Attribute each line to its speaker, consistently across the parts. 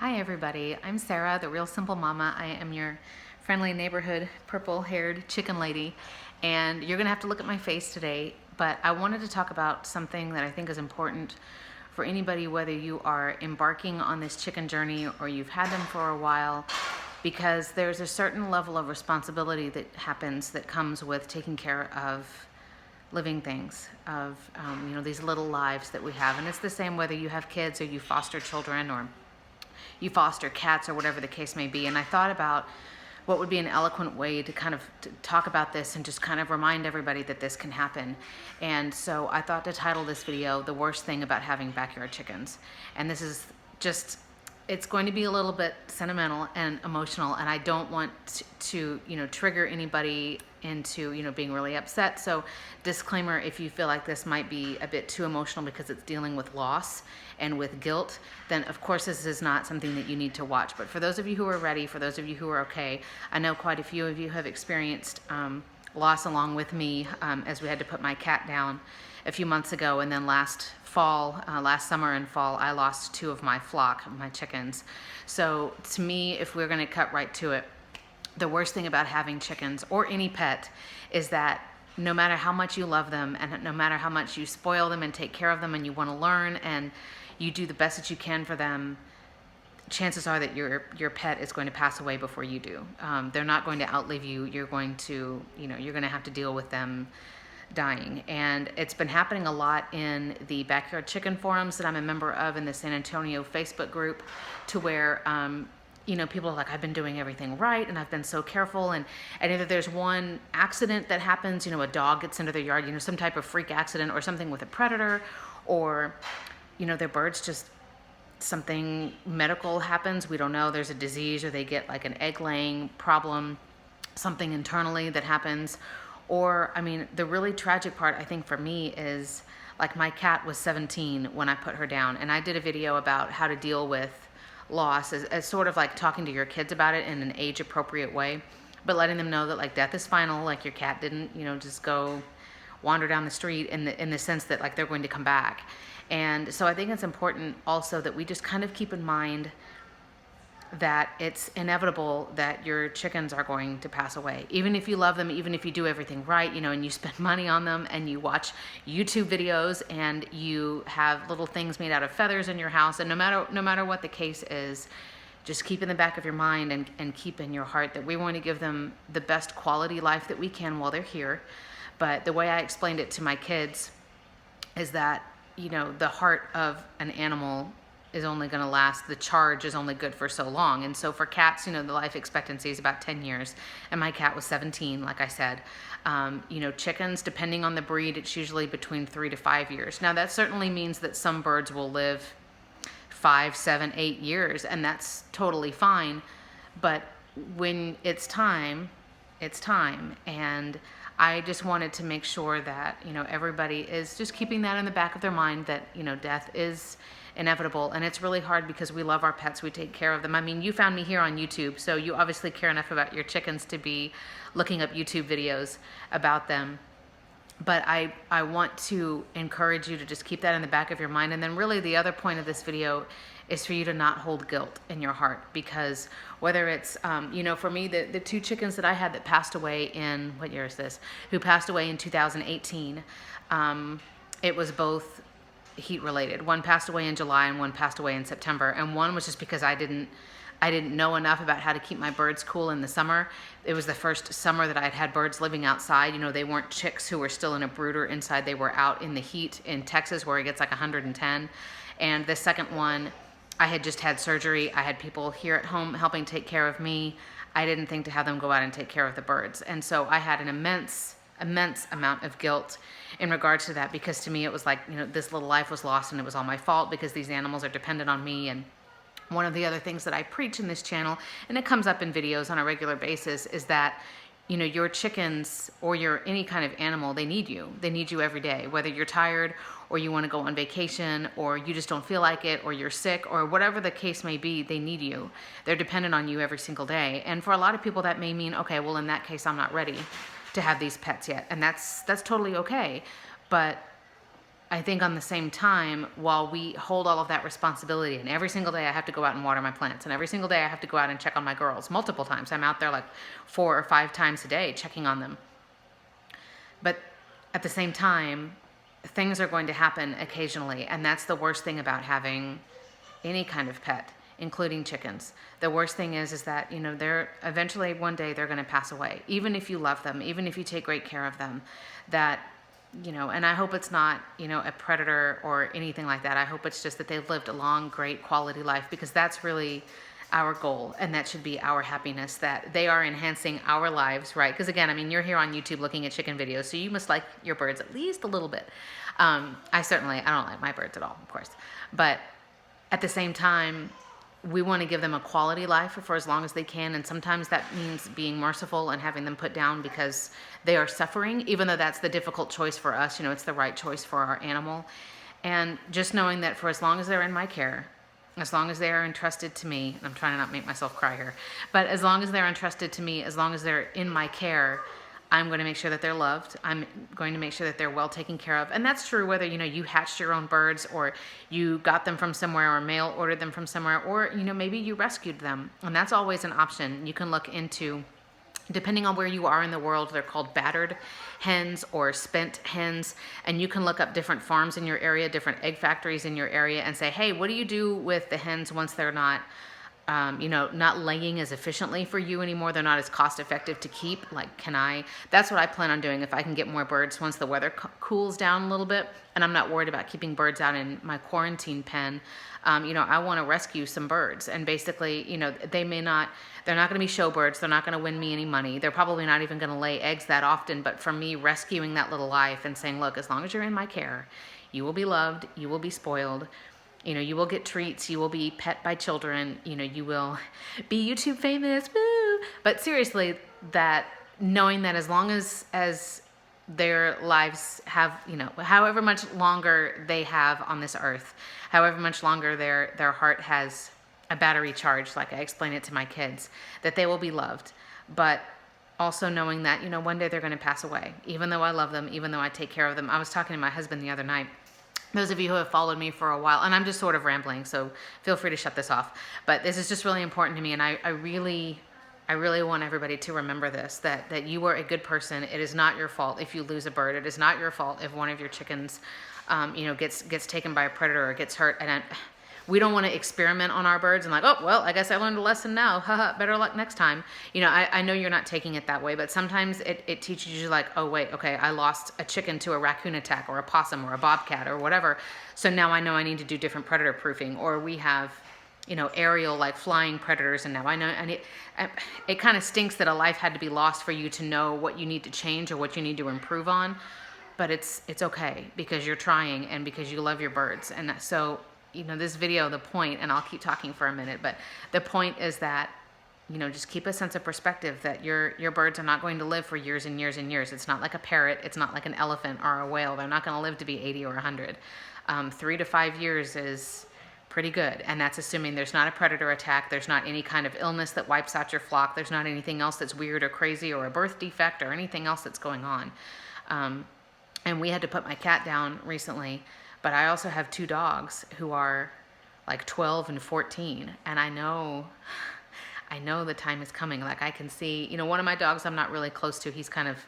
Speaker 1: Hi everybody, I'm Sarah, the Real Simple Mama. I am your friendly neighborhood purple-haired chicken lady, and you're gonna have to look at my face today, but I wanted to talk about something that I think is important for anybody, whether you are embarking on this chicken journey or you've had them for a while, because there's a certain level of responsibility that comes with taking care of living things, of these little lives that we have. And it's the same whether you have kids or you foster children or you foster cats or whatever the case may be. And I thought about what would be an eloquent way to kind of talk about this and just kind of remind everybody that this can happen. And so I thought to title this video, "The Worst Thing About Having Backyard Chickens." And this is just, it's going to be a little bit sentimental and emotional, and I don't want to trigger anybody into being really upset. So disclaimer, if you feel like this might be a bit too emotional because it's dealing with loss and with guilt, then of course this is not something that you need to watch. But for those of you who are ready, for those of you who are okay, I know quite a few of you have experienced loss along with me, as we had to put my cat down a few months ago, and then last summer and fall, I lost 2 of my flock, my chickens. So to me, if we're gonna cut right to it, the worst thing about having chickens or any pet is that no matter how much you love them and no matter how much you spoil them and take care of them and you want to learn and you do the best that you can for them, chances are that your pet is going to pass away before you do. They're not going to outlive you. You're going to have to deal with them dying. And it's been happening a lot in the backyard chicken forums that I'm a member of in the San Antonio Facebook group, to where people are like, I've been doing everything right and I've been so careful, and either there's one accident that happens, a dog gets into their yard, some type of freak accident or something with a predator, or their birds just, something medical happens, we don't know, there's a disease, or they get like an egg laying problem, something internally that happens. Or the really tragic part, I think, for me is, like, my cat was 17 when I put her down, and I did a video about how to deal with loss as sort of like talking to your kids about it in an age appropriate way, but letting them know that, like, death is final. Like, your cat didn't just go wander down the street, in the sense that, like, they're going to come back. And so I think it's important also that we just kind of keep in mind that it's inevitable that your chickens are going to pass away. Even if you love them, even if you do everything right, and you spend money on them and you watch YouTube videos and you have little things made out of feathers in your house, and no matter what the case is, just keep in the back of your mind and keep in your heart that we want to give them the best quality life that we can while they're here. But the way I explained it to my kids is that, the heart of an animal is only going to last, the charge is only good for so long. And so for cats, the life expectancy is about 10 years. And my cat was 17, like I said. Chickens, depending on the breed, it's usually between 3 to 5 years. Now, that certainly means that some birds will live 5, 7, 8 years, and that's totally fine. But when it's time, it's time. And I just wanted to make sure that, everybody is just keeping that in the back of their mind, that, death is inevitable. And it's really hard because we love our pets, we take care of them. You found me here on YouTube, so you obviously care enough about your chickens to be looking up YouTube videos about them. But I want to encourage you to just keep that in the back of your mind. And then really the other point of this video is for you to not hold guilt in your heart, because whether it's, for me, the 2 chickens that I had that passed away in, what year is this, who passed away in 2018, it was both heat related. One passed away in July and one passed away in September. And one was just because I didn't know enough about how to keep my birds cool in the summer. It was the first summer that I'd had birds living outside. They weren't chicks who were still in a brooder inside. They were out in the heat in Texas where it gets like 110. And the second one, I had just had surgery. I had people here at home helping take care of me. I didn't think to have them go out and take care of the birds. And so I had an immense amount of guilt in regards to that, because to me it was like, this little life was lost and it was all my fault because these animals are dependent on me. And one of the other things that I preach in this channel, and it comes up in videos on a regular basis, is that your chickens or any kind of animal, they need you. They need you every day, whether you're tired or you want to go on vacation or you just don't feel like it or you're sick or whatever the case may be, they need you. They're dependent on you every single day. And for a lot of people that may mean, okay, well, in that case, I'm not ready to have these pets yet. And that's totally okay. But I think on the same time, while we hold all of that responsibility, and every single day I have to go out and water my plants, and every single day I have to go out and check on my girls multiple times. I'm out there like 4 or 5 times a day checking on them. But at the same time, things are going to happen occasionally, and that's the worst thing about having any kind of pet, including chickens. The worst thing is that, they're eventually one day they're going to pass away. Even if you love them, even if you take great care of them, that, and I hope it's not, a predator or anything like that. I hope it's just that they've lived a long, great quality life, because that's really our goal, and that should be our happiness, that they are enhancing our lives, right? Because again, you're here on YouTube looking at chicken videos, so you must like your birds at least a little bit. I don't like my birds at all, of course, but at the same time, we want to give them a quality life for as long as they can, and sometimes that means being merciful and having them put down because they are suffering, even though that's the difficult choice for us. It's the right choice for our animal. And just knowing that for as long as they're in my care, as long as they are entrusted to me, I'm trying to not make myself cry here, but as long as they're entrusted to me, as long as they're in my care, I'm going to make sure that they're loved. I'm going to make sure that they're well taken care of. And that's true whether, you hatched your own birds, or you got them from somewhere, or mail ordered them from somewhere, or, maybe you rescued them. And that's always an option. You can look into, depending on where you are in the world, they're called battered hens or spent hens. And you can look up different farms in your area, different egg factories in your area, and say, hey, what do you do with the hens once they're not not laying as efficiently for you anymore? They're not as cost effective to keep. That's what I plan on doing if I can get more birds once the weather cools down a little bit, and I'm not worried about keeping birds out in my quarantine pen. I want to rescue some birds, and basically, they're not going to be show birds. They're not going to win me any money. They're probably not even going to lay eggs that often, but for me, rescuing that little life and saying, look, as long as you're in my care, you will be loved, you will be spoiled. You will get treats, you will be pet by children, you will be YouTube famous, woo! But seriously, that knowing that as long as their lives have, however much longer they have on this earth, however much longer their heart has a battery charge, like I explain it to my kids, that they will be loved. But also knowing that, one day they're going to pass away, even though I love them, even though I take care of them. I was talking to my husband the other night. Those of you who have followed me for a while, and I'm just sort of rambling, so feel free to shut this off. But this is just really important to me, and I really want everybody to remember this, that you are a good person. It is not your fault if you lose a bird. It is not your fault if one of your chickens, gets taken by a predator or gets hurt. And we don't want to experiment on our birds and oh, well, I guess I learned a lesson now. Haha, better luck next time. I know you're not taking it that way, but sometimes it teaches you oh, wait, okay, I lost a chicken to a raccoon attack or a possum or a bobcat or whatever. So now I know I need to do different predator proofing, or we have, aerial flying predators. And now I know, and it kind of stinks that a life had to be lost for you to know what you need to change or what you need to improve on. But it's okay, because you're trying and because you love your birds. And so, this video, the point, and I'll keep talking for a minute, but the point is that, just keep a sense of perspective that your birds are not going to live for years and years and years. It's not like a parrot. It's not like an elephant or a whale. They're not going to live to be 80 or 100. 3 to 5 years is pretty good. And that's assuming there's not a predator attack. There's not any kind of illness that wipes out your flock. There's not anything else that's weird or crazy, or a birth defect or anything else that's going on. And we had to put my cat down recently. But I also have 2 dogs who are 12 and 14. And I know the time is coming. I can see, one of my dogs I'm not really close to. He's kind of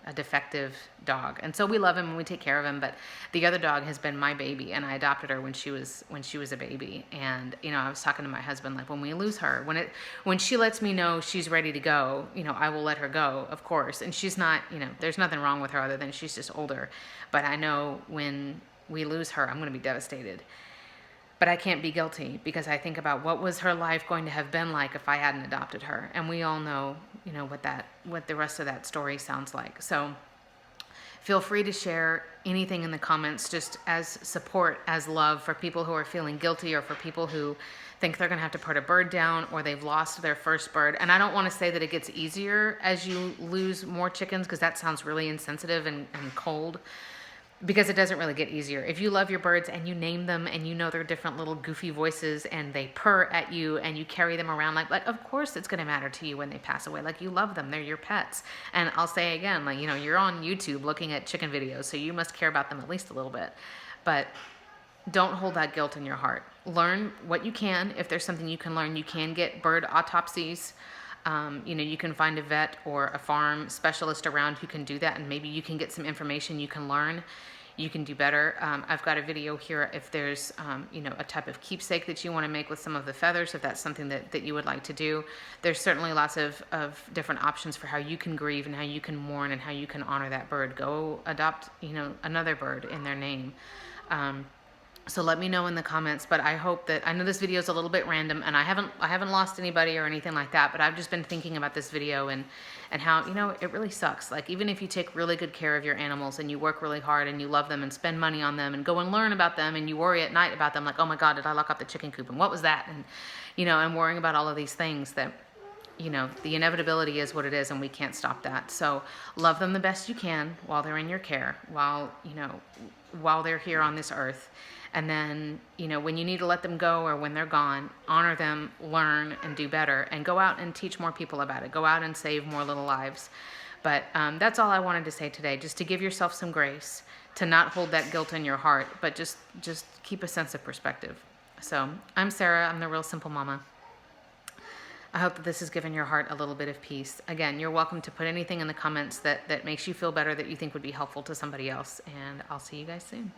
Speaker 1: a defective dog. And so we love him and we take care of him. But the other dog has been my baby, and I adopted her when she was a baby. And, I was talking to my husband, when we lose her, when she lets me know she's ready to go, I will let her go, of course. And she's not, there's nothing wrong with her other than she's just older. But I know when we lose her, I'm going to be devastated. But I can't be guilty, because I think about what was her life going to have been like if I hadn't adopted her. And we all know, what the rest of that story sounds like. So feel free to share anything in the comments, just as support, as love for people who are feeling guilty, or for people who think they're going to have to put a bird down, or they've lost their first bird. And I don't want to say that it gets easier as you lose more chickens, because that sounds really insensitive and cold. because it doesn't really get easier. If you love your birds and you name them and you know their different little goofy voices and they purr at you and you carry them around, like of course it's going to matter to you when they pass away. Like, you love them, they're your pets. And I'll say again, like, you know, you're on YouTube looking at chicken videos, so you must care about them at least a little bit. But don't hold that guilt in your heart. Learn what you can. If there's something you can learn, you can get bird autopsies. You know, you can find a vet or a farm specialist around who can do that, and maybe you can get some information you can learn. You can do better. I've got a video here if there's, you know, a type of keepsake that you want to make with some of the feathers, if that's something that you would like to do. There's certainly lots of different options for how you can grieve and how you can mourn and how you can honor that bird. Go adopt, you know, another bird in their name. So let me know in the comments, but I hope that, I know this video is a little bit random and I haven't lost anybody or anything like that, but I've just been thinking about this video and how, you know, it really sucks. Like, even if you take really good care of your animals and you work really hard and you love them and spend money on them and go and learn about them and you worry at night about them, like, oh my God, did I lock up the chicken coop? And what was that? And, you know, and worrying about all of these things that, you know, the inevitability is what it is and we can't stop that. So love them the best you can while they're in your care, while, you know, while they're here on this earth. And then, you know, when you need to let them go or when they're gone, honor them, learn, and do better, and go out and teach more people about it. Go out and save more little lives. But that's all I wanted to say today, just to give yourself some grace, to not hold that guilt in your heart, but just keep a sense of perspective. So I'm Sarah. I'm the Real Simple Mama. I hope that this has given your heart a little bit of peace. Again, you're welcome to put anything in the comments that makes you feel better, that you think would be helpful to somebody else. And I'll see you guys soon.